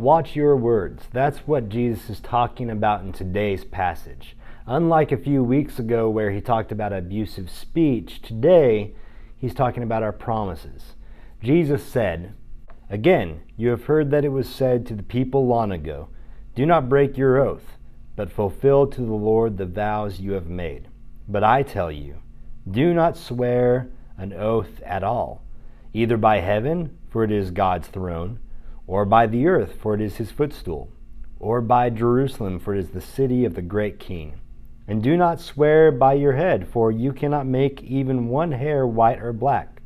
Watch your words. That's what Jesus is talking about in today's passage. Unlike a few weeks ago where he talked about abusive speech, today he's talking about our promises. Jesus said, "Again, you have heard that it was said to the people long ago, 'Do not break your oath, but fulfill to the Lord the vows you have made.' But I tell you, do not swear an oath at all, either by heaven, for it is God's throne, or by the earth, for it is his footstool, or by Jerusalem, for it is the city of the great king. And do not swear by your head, for you cannot make even one hair white or black.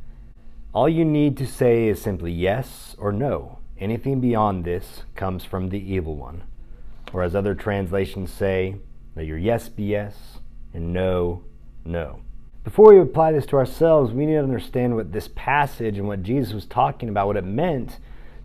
All you need to say is simply yes or no. Anything beyond this comes from the evil one." Or as other translations say, let your yes be yes and no, no. Before we apply this to ourselves, we need to understand what this passage and what Jesus was talking about, what it meant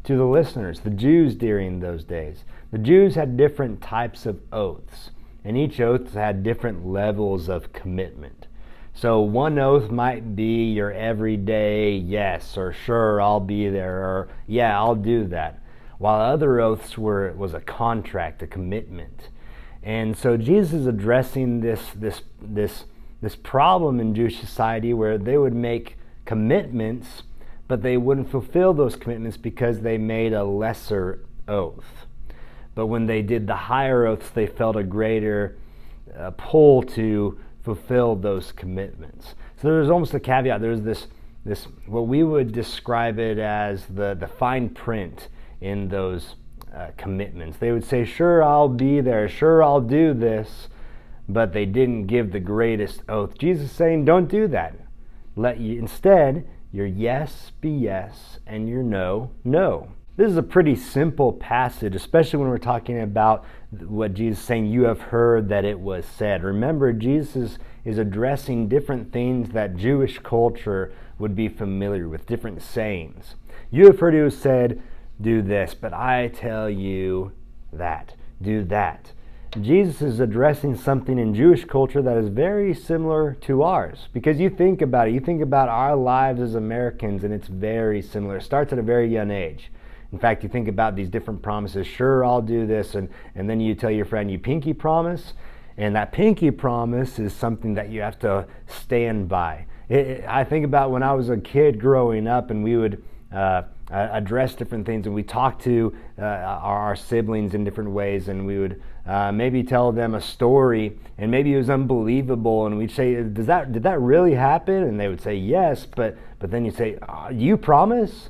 to the listeners, the Jews during those days. The Jews had different types of oaths, and each oath had different levels of commitment. So one oath might be your everyday yes, or sure, I'll be there, or yeah, I'll do that. While other oaths was a contract, a commitment. And so Jesus is addressing this problem in Jewish society where they would make commitments, but they wouldn't fulfill those commitments because they made a lesser oath. But when they did the higher oaths, they felt a greater pull to fulfill those commitments. So there's almost a caveat. There's this what we would describe it as the fine print in those commitments. They would say, sure, I'll be there, sure, I'll do this, but they didn't give the greatest oath. Jesus is saying, don't do that. Instead, your yes be yes and your no, no. This is a pretty simple passage, especially when we're talking about what Jesus is saying, you have heard that it was said. Remember, Jesus is addressing different things that Jewish culture would be familiar with, different sayings. You have heard it was said, do this, but I tell you that, do that. Jesus is addressing something in Jewish culture that is very similar to ours. Because you think about it, you think about our lives as Americans, and it's very similar. It starts at a very young age. In fact, you think about these different promises, sure, I'll do this, and then you tell your friend, you pinky promise, and that pinky promise is something that you have to stand by. I think about when I was a kid growing up, and we would address different things, and we talk to our siblings in different ways, and we would maybe tell them a story, and maybe it was unbelievable, and we'd say, did that really happen? And they would say yes, but then you'd say, you promise?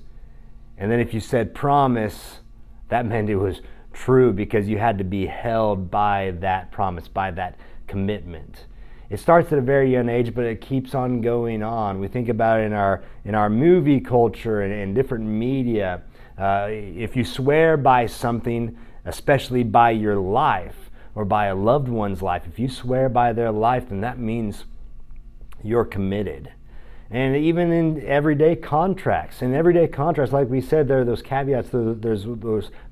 And then if you said promise, that meant it was true because you had to be held by that promise, by that commitment. It starts at a very young age, but it keeps on going on. We think about it in our movie culture and in different media. If you swear by something, especially by your life or by a loved one's life, if you swear by their life, then that means you're committed. And even in everyday contracts, like we said, there are those caveats, there's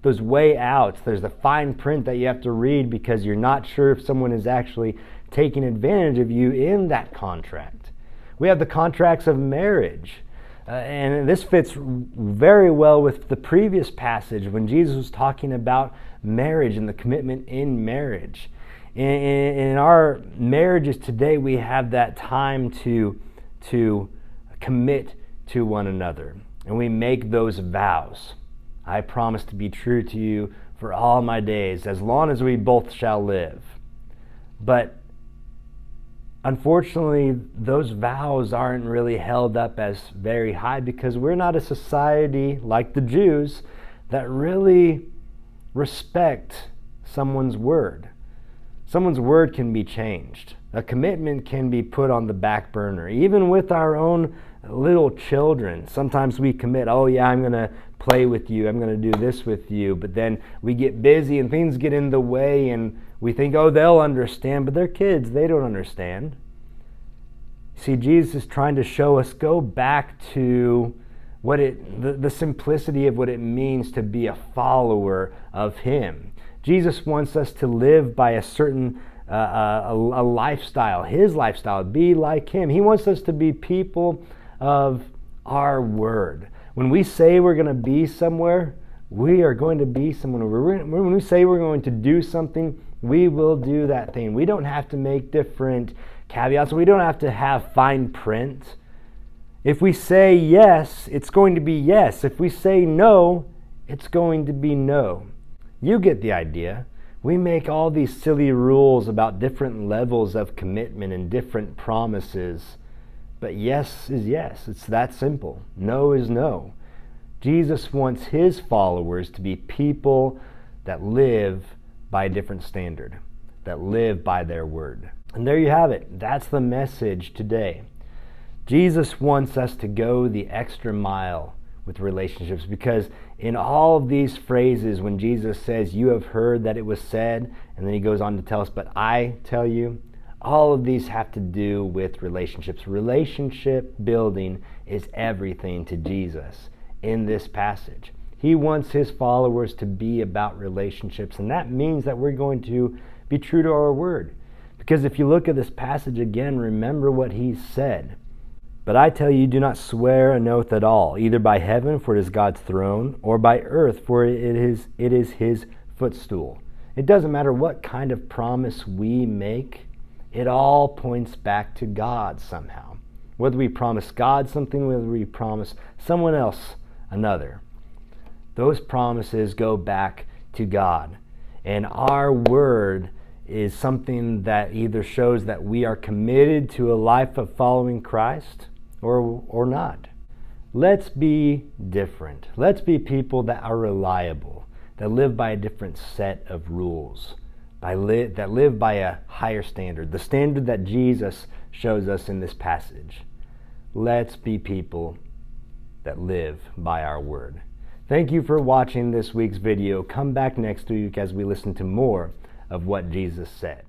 those way outs, there's the fine print that you have to read because you're not sure if someone is actually taking advantage of you in that contract. We have the contracts of marriage. And this fits very well with the previous passage when Jesus was talking about marriage and the commitment in marriage. In our marriages today, we have that time to commit to one another. And we make those vows. I promise to be true to you for all my days, as long as we both shall live. But unfortunately, those vows aren't really held up as very high because we're not a society like the Jews that really respect someone's word. Someone's word can be changed. A commitment can be put on the back burner. Even with our own little children, sometimes we commit, oh yeah, I'm going to play with you, I'm going to do this with you, but then we get busy and things get in the way and we think, oh, they'll understand, but they're kids, they don't understand. See, Jesus is trying to show us, go back to the simplicity of what it means to be a follower of Him. Jesus wants us to live by a certain a lifestyle, His lifestyle, be like Him. He wants us to be people of our word. When we say we're going to be somewhere, We are going to be someone. When we say we're going to do something, we will do that thing. We don't have to make different caveats. We don't have to have fine print. If we say yes, it's going to be yes. If we say no, it's going to be no. You get the idea. We make all these silly rules about different levels of commitment and different promises. But yes is yes. It's that simple. No is no. Jesus wants his followers to be people that live by a different standard, that live by their word. And there you have it. That's the message today. Jesus wants us to go the extra mile with relationships, because in all of these phrases, when Jesus says, "You have heard that it was said," and then he goes on to tell us, "But I tell you," all of these have to do with relationships. Relationship building is everything to Jesus in this passage. He wants his followers to be about relationships, and that means that we're going to be true to our word. Because if you look at this passage again, remember what he said. "But I tell you, do not swear an oath at all, either by heaven, for it is God's throne, or by earth, for it is his footstool." It doesn't matter what kind of promise we make, it all points back to God somehow. Whether we promise God something, whether we promise someone else another, those promises go back to God. And our word is something that either shows that we are committed to a life of following Christ or not. Let's be different. Let's be people that are reliable, that live by a different set of rules, that live by a higher standard, the standard that Jesus shows us in this passage. Let's be people that live by our word. Thank you for watching this week's video. Come back next week as we listen to more of what Jesus said.